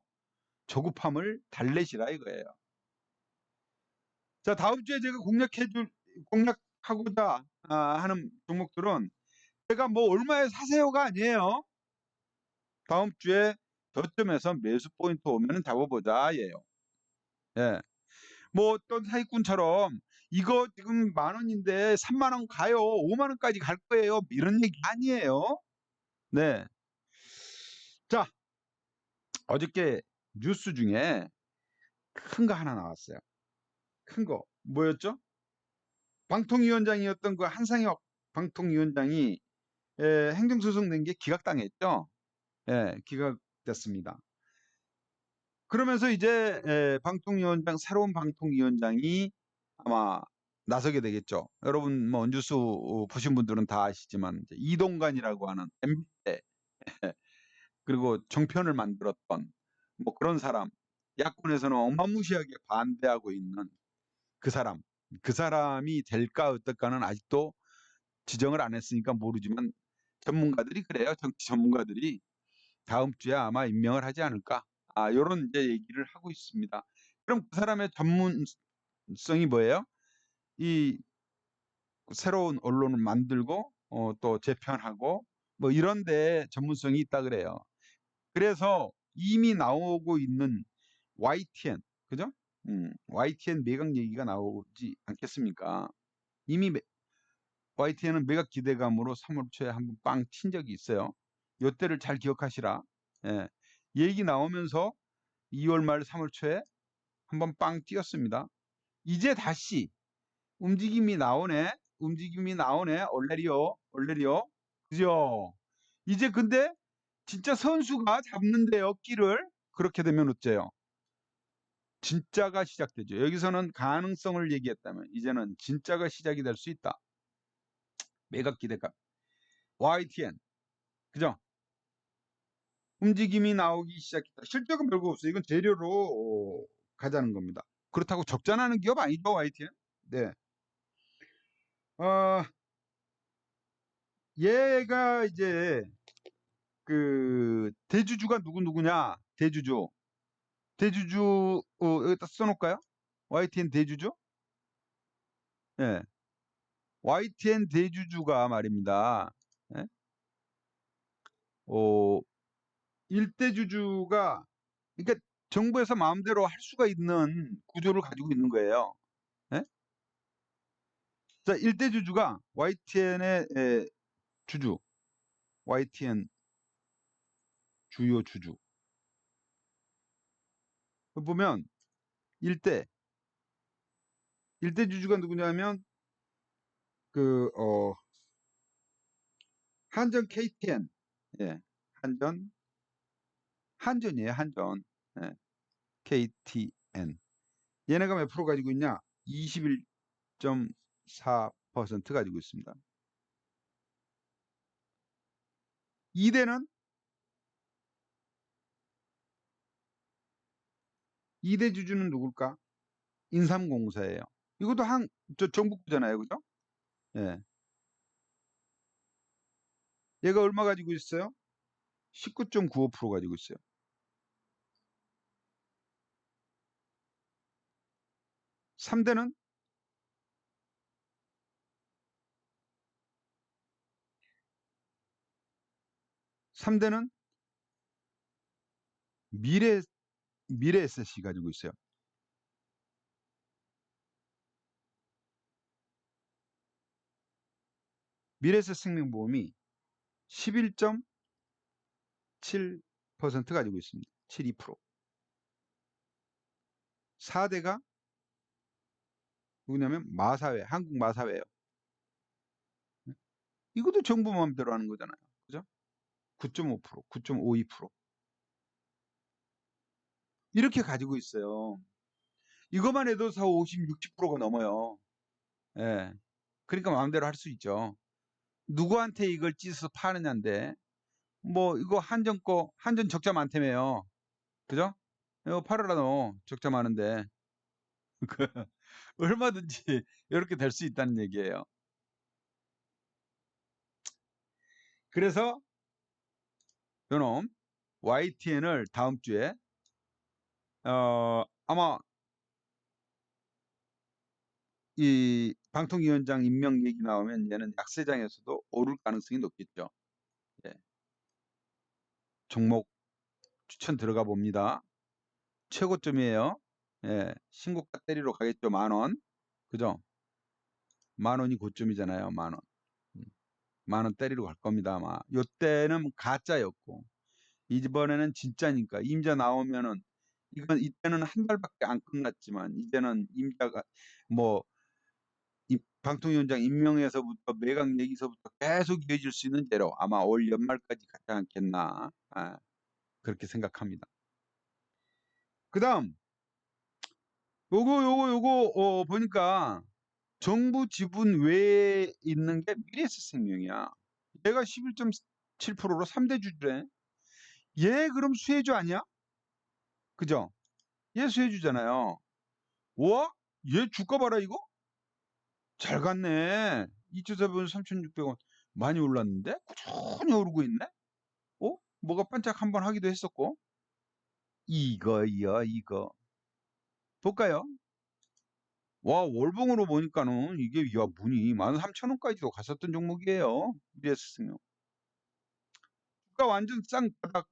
조급함을 달래시라 이거예요. 자, 다음 주에 제가 공략하고자 하는 종목들은 제가 뭐 얼마에 사세요가 아니에요. 다음 주에 저점에서 매수 포인트 오면은 잡아보자 예요. 예. 뭐 어떤 사기꾼처럼 이거 지금 10,000원인데 30,000원 가요. 50,000원까지 갈 거예요. 이런 얘기 아니에요. 네. 자, 어저께 뉴스 중에 큰 거 하나 나왔어요. 큰 거. 뭐였죠? 방통위원장이었던 그 한상혁 방통위원장이 행정소송 낸 게 기각당했죠. 예, 기각됐습니다. 그러면서 이제 방통위원장 새로운 방통위원장이 아마 나서게 되겠죠. 여러분 뭐 뉴스 보신 분들은 다 아시지만 이제 이동관이라고 하는 MB 때 그리고 정편을 만들었던 뭐 그런 사람, 야권에서는 어마무시하게 반대하고 있는 그 사람, 그 사람이 될까 어떨까는 아직도 지정을 안 했으니까 모르지만 전문가들이 그래요. 정치 전문가들이 다음 주에 아마 임명을 하지 않을까. 요런 이제 얘기를 하고 있습니다. 그럼 그 사람의 전문성이 뭐예요? 이 새로운 언론을 만들고 또 재편하고 뭐 이런 데 전문성이 있다 그래요. 그래서 이미 나오고 있는 YTN, 그죠? YTN 매각 얘기가 나오지 않겠습니까? 이미 YTN은 매각 기대감으로 3월 초에 한번 빵 친 적이 있어요. 요때를 잘 기억하시라. 예. 얘기 나오면서 2월 말 3월 초에 한번 빵 뛰었습니다. 이제 다시 움직임이 나오네. 움직임이 나오네. 얼레리요. 그죠? 이제 근데 진짜 선수가 잡는데요. 끼를. 그렇게 되면 어째요? 진짜가 시작되죠. 여기서는 가능성을 얘기했다면 이제는 진짜가 시작이 될 수 있다. 매각 기대감. YTN. 그죠? 움직임이 나오기 시작했다. 실적은 별거 없어요. 이건 재료로 가자는 겁니다. 그렇다고 적자나는 기업 아니죠, YTN? 네. 얘가 이제 그 대주주가 누구냐? 대주주 여기다 써놓을까요? YTN 대주주? 예. YTN 대주주가 말입니다. 예? 일대주주가 그러니까 정부에서 마음대로 할 수가 있는 구조를 가지고 있는 거예요. 예? 자, 일대주주가 YTN의 주주. YTN 주요 주주. 보면 일대 주주가 누구냐면 한전 KTN. 예. 한전이에요, 한전. 예. KTN. 얘네가 몇 프로 가지고 있냐? 21.4% 가지고 있습니다. 2대는 2대 주주는 누굴까? 인삼공사예요. 이것도 정부잖아요, 그죠? 예. 얘가 얼마 가지고 있어요? 19.95% 가지고 있어요. 3대는 3대는 미래에셋이 가지고 있어요. 미래에셋 생명보험이 11.7% 가지고 있습니다. 72%. 4대가 누구냐면 마사회, 한국 마사회예요. 이것도 정부 마음대로 하는 거잖아요. 그죠? 9.5%, 9.52%. 이렇게 가지고 있어요. 이것만 해도 50, 60%가 넘어요. 예. 그러니까 마음대로 할 수 있죠. 누구한테 이걸 찢어서 파느냐인데, 뭐, 이거 한전 적자 많다며요. 그죠? 이거 팔아라, 너. 적자 많은데. 얼마든지 이렇게 될 수 있다는 얘기예요. 그래서 요놈 YTN을 다음 주에 아마 이 방통위원장 임명 얘기 나오면 얘는 약세장에서도 오를 가능성이 높겠죠. 예. 종목 추천 들어가 봅니다. 최고점이에요. 예. 신고가 때리러 가겠죠. 10,000원. 그죠? 10,000원이 고점이잖아요. 10,000원. 10,000원 때리러 갈 겁니다. 아마. 요때는 가짜였고 이번에는 진짜니까 임자 나오면은 이때는 한 달밖에 안 끝났지만 이제는 임자가 뭐 방통위원장 임명에서부터 매각 얘기서부터 계속 이어질 수 있는 대로 아마 올 연말까지 가지 않겠나 그렇게 생각합니다. 그다음 요거 보니까 정부 지분 외에 있는 게 미래에셋생명이야. 얘가 11.7%로 3대 주주래. 얘 그럼 수혜주 아니야? 그죠? 얘 수혜주잖아요. 와? 얘 주가 봐라 이거? 잘 갔네. 2.4분 3,600원 많이 올랐는데? 꾸준히 오르고 있네? 뭐가 반짝 한번 하기도 했었고. 이거요, 이거. 볼까요? 와, 월봉으로 보니까는 이게, 야, 문이 13,000원까지도 갔었던 종목이에요. 미래에셋생명. 주가 완전 바닥,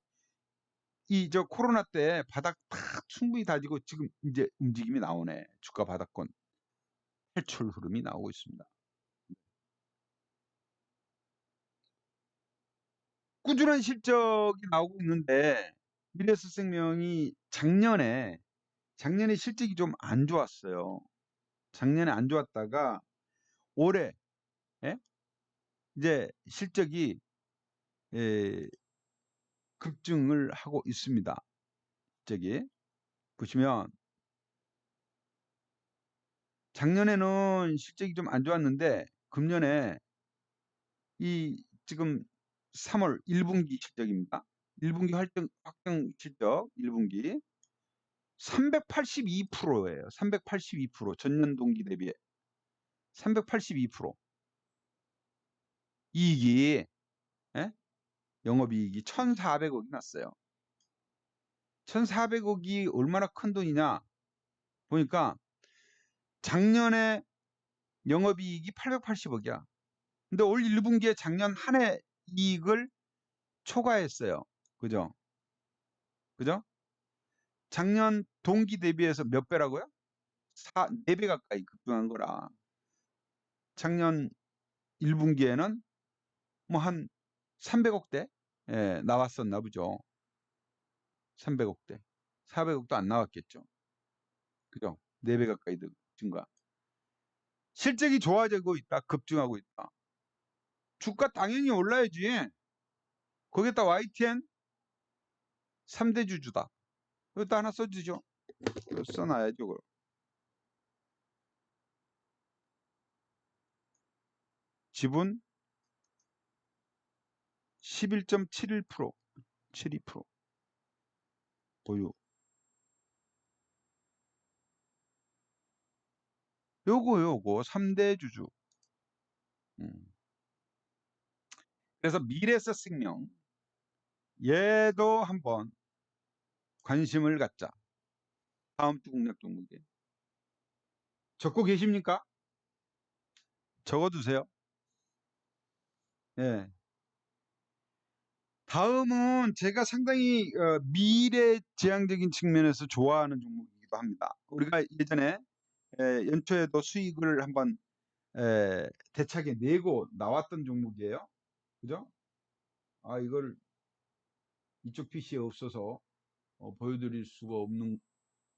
코로나 때 바닥 탁 충분히 다지고 지금 이제 움직임이 나오네. 주가 바닥권 탈출 흐름이 나오고 있습니다. 꾸준한 실적이 나오고 있는데, 미래에셋생명이 작년에 실적이 좀 안 좋았어요. 작년에 안 좋았다가 올해 예? 이제 실적이 급증을 하고 있습니다. 저기 보시면 작년에는 실적이 좀 안 좋았는데 금년에 이 지금 3월 1분기 실적입니다. 1분기 확정 실적 1분기 382%예요. 382% 전년 동기 대비에 382% 이익이 예? 영업이익이 1,400억이 났어요. 1,400억이 얼마나 큰 돈이냐 보니까 작년에 영업이익이 880억이야. 근데 올 1분기에 작년 한 해 이익을 초과했어요. 그죠? 그죠? 작년 동기 대비해서 몇 배라고요? 4배 가까이 급등한 거라. 작년 1분기에는 뭐 한 300억대 나왔었나 보죠. 300억대. 400억도 안 나왔겠죠. 그죠? 4배 가까이 증가. 실적이 좋아지고 있다. 급증하고 있다. 주가 당연히 올라야지. 거기다 YTN 3대 주주다. 이것도 하나 써주죠. 써놔야죠. 그걸. 지분 11.71%, 72% 보유. 요거 3대 주주. 그래서 미래에셋생명 얘도 한번 관심을 갖자. 다음 주 공략 종목에 적고 계십니까? 적어두세요. 예. 다음은 제가 상당히 미래지향적인 측면에서 좋아하는 종목이기도 합니다. 우리가 예전에 연초에도 수익을 한번 대차게 내고 나왔던 종목이에요. 그죠? 아, 이걸 이쪽 PC에 없어서 보여드릴 수가 없는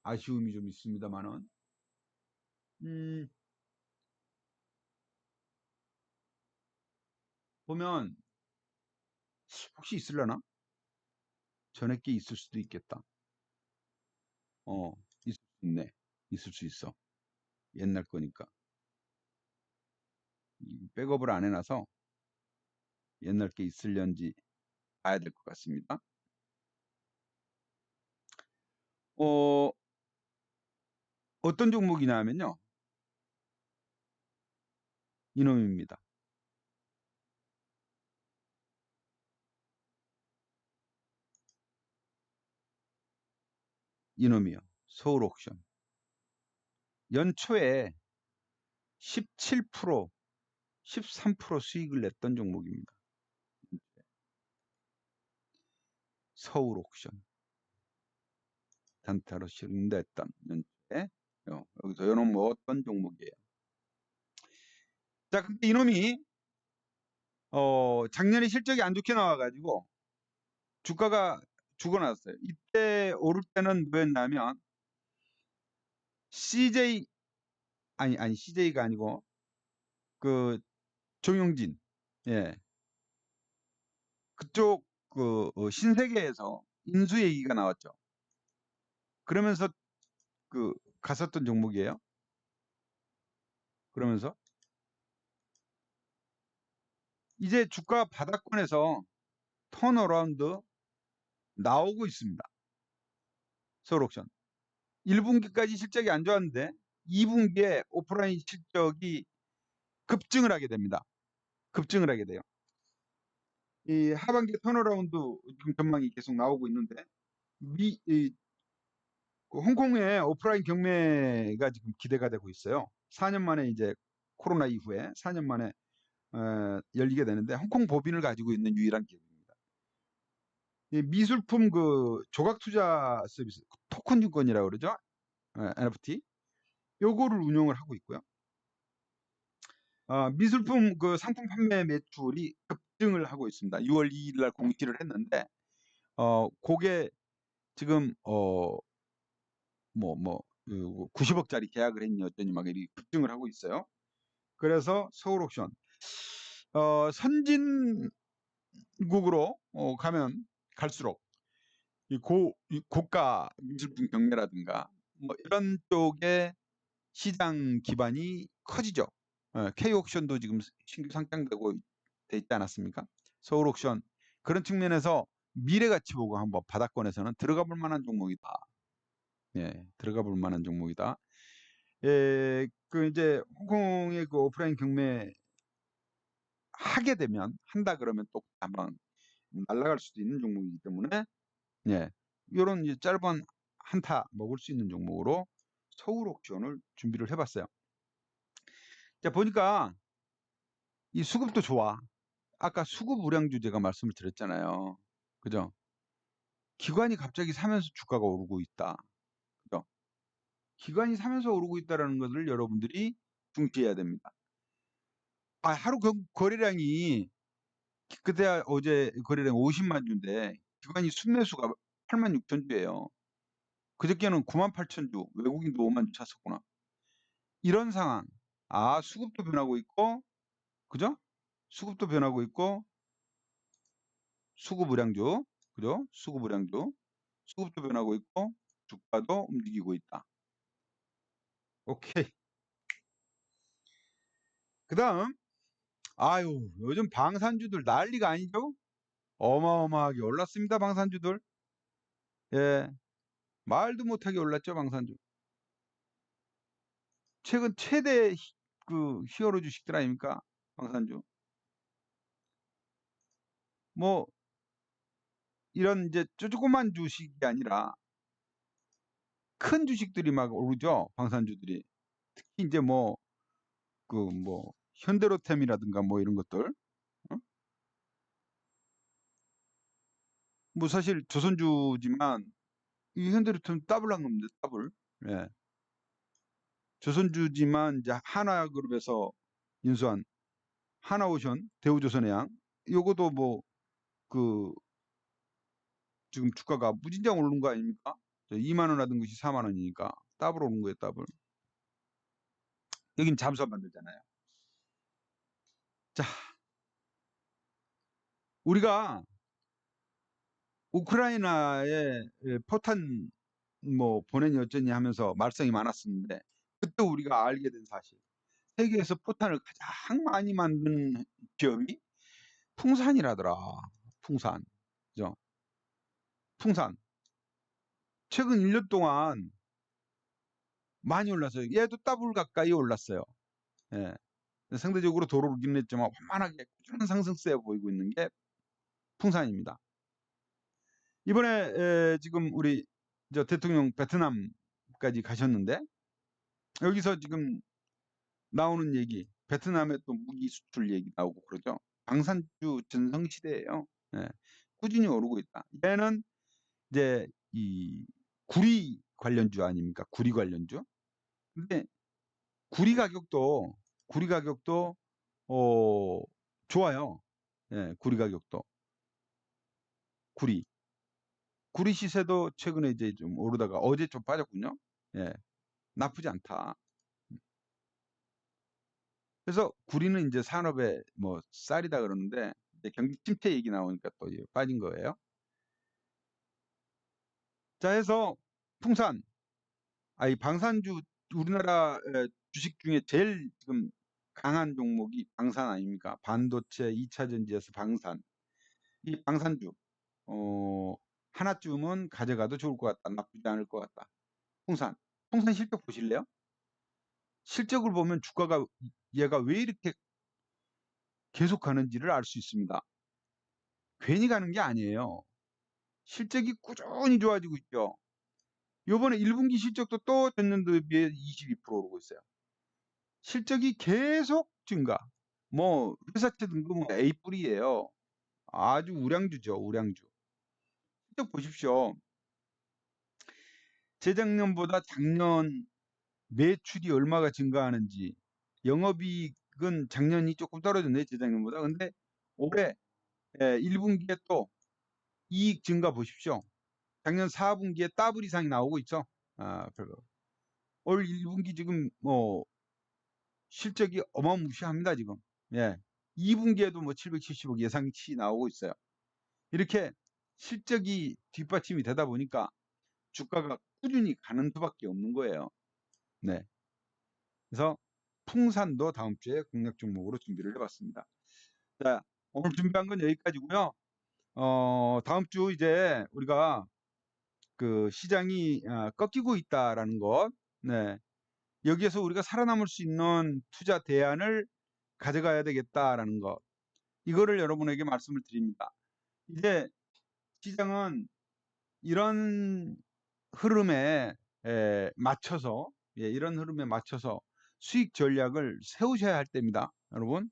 아쉬움이 좀 있습니다만은, 보면 혹시 있을려나? 전에 게 있을 수도 있겠다. 있을 수 있네. 있을 수 있어. 옛날 거니까. 백업을 안 해놔서 옛날 게 있을련지 봐야 될 것 같습니다. 어떤 종목이냐 하면요. 이놈입니다. 이놈이요. 서울옥션. 연초에 17%, 13% 수익을 냈던 종목입니다. 서울옥션. 단타로 실행됐던 연초에 여기서 이놈 어떤 종목이에요. 자, 근데 이놈이 작년에 실적이 안 좋게 나와가지고 주가가 죽어났어요. 이때 오를 때는 뭐였냐면 CJ 아니 CJ가 아니고 그 정용진 그쪽 신세계에서 인수 얘기가 나왔죠. 그러면서 갔었던 종목이에요. 그러면서 이제 주가 바닥권에서 턴어라운드 나오고 있습니다. 서울옥션 1분기까지 실적이 안 좋았는데 2분기에 오프라인 실적이 급증을 하게 됩니다. 급증을 하게 돼요. 이 하반기 턴어라운드 지금 전망이 계속 나오고 있는데 홍콩의 오프라인 경매가 지금 기대가 되고 있어요. 4년 만에 이제 코로나 이후에 4년 만에 열리게 되는데 홍콩 법인을 가지고 있는 유일한 기업입니다. 이 미술품 조각 투자 서비스 토큰 증권이라고 그러죠. NFT 요거를 운영을 하고 있고요. 미술품 상품 판매 매출이 급증을 하고 있습니다. 6월 2일 날 공시를 했는데 그게 지금 90억짜리 계약을 했니 어쩌니 막 이렇게 급증을 하고 있어요. 그래서 서울옥션 선진국으로 가면 갈수록 이 고가 미술품 경매라든가 뭐 이런 쪽에 시장 기반이 커지죠. K옥션도 지금 신규 상장되고 돼 있지 않았습니까? 서울옥션 그런 측면에서 미래가치 보고 한번 바닥권에서는 들어가 볼 만한 종목이다. 들어가 볼 만한 종목이다. 이제 홍콩의 오프라인 경매 하게 되면 한다 그러면 또 한번 날아갈 수도 있는 종목이기 때문에 이런 짧은 한타 먹을 수 있는 종목으로 서울옥션을 준비를 해봤어요. 자, 보니까 이 수급도 좋아. 아까 수급 우량주 제가 말씀을 드렸잖아요. 그죠? 기관이 갑자기 사면서 주가가 오르고 있다. 그죠? 기관이 사면서 오르고 있다는 것을 여러분들이 중시해야 됩니다. 하루 거래량이 그때 어제 거래량 50만 주인데 기관이 순매수가 8만 6천 주예요. 그저께는 9만 8천 주, 외국인도 5만 주 찼었구나. 이런 상황. 수급도 변하고 있고, 그죠? 수급도 변하고 있고, 수급 우량주, 그죠? 수급 우량주, 수급도 변하고 있고, 주가도 움직이고 있다. 오케이. 그 다음, 요즘 방산주들 난리가 아니죠? 어마어마하게 올랐습니다, 방산주들. 예, 말도 못하게 올랐죠, 방산주. 최근 최대 히어로 주식들 아닙니까? 방산주. 뭐, 이런 이제 조그만 주식이 아니라 큰 주식들이 막 오르죠, 방산주들이. 특히 이제 현대로템이라든가 뭐 이런 것들. 어? 뭐 사실 조선주지만 이 현대로템 더블한 겁니다, 더블. 예. 조선주지만 이제 하나그룹에서 인수한 하나오션, 대우조선해양, 요것도 그 지금 주가가 무진장 오른 거 아닙니까? 2만 원 하던 것이 4만 원이니까 더블 오른 거예요, 더블. 여긴 잠수함 만들잖아요. 자, 우리가 우크라이나에 포탄 보내니 어쩌니 하면서 말썽이 많았었는데 그때 우리가 알게 된 사실. 세계에서 포탄을 가장 많이 만드는 기업이 풍산이라더라. 풍산. 그죠? 풍산. 최근 1년 동안 많이 올랐어요. 얘도 더블 가까이 올랐어요. 예. 상대적으로 도로 오르긴 했지만 완만하게 꾸준한 상승세 보이고 있는 게 풍산입니다. 이번에 지금 우리 대통령 베트남까지 가셨는데 여기서 지금 나오는 얘기, 베트남의 또 무기 수출 얘기 나오고 그러죠. 방산주 전성시대예요. 예. 꾸준히 오르고 있다. 얘는 이제 이 구리 관련주 아닙니까? 구리 관련주. 근데 구리 가격도 어 좋아요. 예, 구리 가격도. 구리. 구리 시세도 최근에 이제 좀 오르다가 어제 좀 빠졌군요. 예, 나쁘지 않다. 그래서 구리는 이제 산업의 쌀이다 그러는데 이제 경기 침체 얘기 나오니까 또 빠진 거예요. 자, 해서 풍산, 이 방산주 우리나라 주식 중에 제일 지금 강한 종목이 방산 아닙니까? 반도체 2차 전지에서 방산. 이 방산주 하나쯤은 가져가도 좋을 것 같다. 나쁘지 않을 것 같다. 풍산 실적 보실래요? 실적을 보면 주가가 얘가 왜 이렇게 계속 가는지를 알 수 있습니다. 괜히 가는 게 아니에요. 실적이 꾸준히 좋아지고 있죠. 요번에 1분기 실적도 또 전년도에 비해 22% 오르고 있어요. 실적이 계속 증가. 회사채 등급 A 뿌리예요. 아주 우량주죠, 우량주. 실적 보십시오. 재작년보다 작년 매출이 얼마가 증가하는지, 영업이익은 작년이 조금 떨어졌네, 재작년보다. 근데 올해 1분기에 또 이익 증가 보십시오. 작년 4분기에 더블 이상이 나오고 있죠. 올 1분기 지금 실적이 어마무시합니다, 지금. 예. 2분기에도 770억 예상치 나오고 있어요. 이렇게 실적이 뒷받침이 되다 보니까 주가가 꾸준히 가는 수밖에 없는 거예요. 네. 그래서 풍산도 다음 주에 공략 종목으로 준비를 해봤습니다. 자, 오늘 준비한 건 여기까지고요. 다음 주 이제 우리가 그 시장이 꺾이고 있다라는 것, 네. 여기에서 우리가 살아남을 수 있는 투자 대안을 가져가야 되겠다라는 것, 이거를 여러분에게 말씀을 드립니다. 이제 시장은 이런 흐름에 맞춰서, 이런 흐름에 맞춰서 수익 전략을 세우셔야 할 때입니다. 여러분,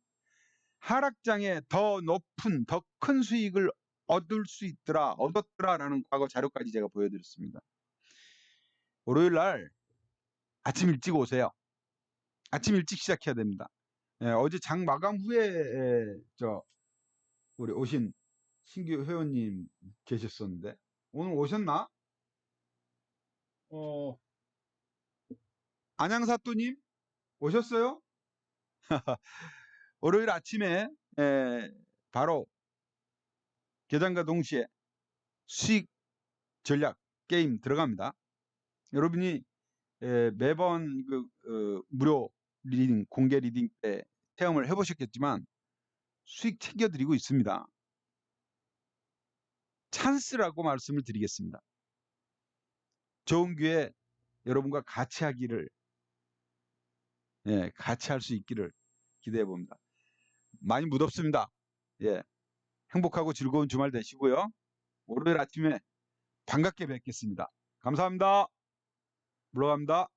하락장에 더 높은, 더 큰 수익을 얻었더라라는 과거 자료까지 제가 보여드렸습니다. 월요일 날 아침 일찍 오세요. 아침 일찍 시작해야 됩니다. 어제 장 마감 후에 우리 오신 신규 회원님 계셨었는데 오늘 오셨나? 안양사또님 오셨어요? 월요일 아침에 바로 개장과 동시에 수익 전략 게임 들어갑니다. 여러분이 매번 무료 리딩, 공개 리딩 때 체험을 해보셨겠지만 수익 챙겨드리고 있습니다. 찬스라고 말씀을 드리겠습니다. 좋은 기회 여러분과 같이 하기를, 같이 할 수 있기를 기대해 봅니다. 많이 무덥습니다. 행복하고 즐거운 주말 되시고요. 월요일 아침에 반갑게 뵙겠습니다. 감사합니다. 물러갑니다.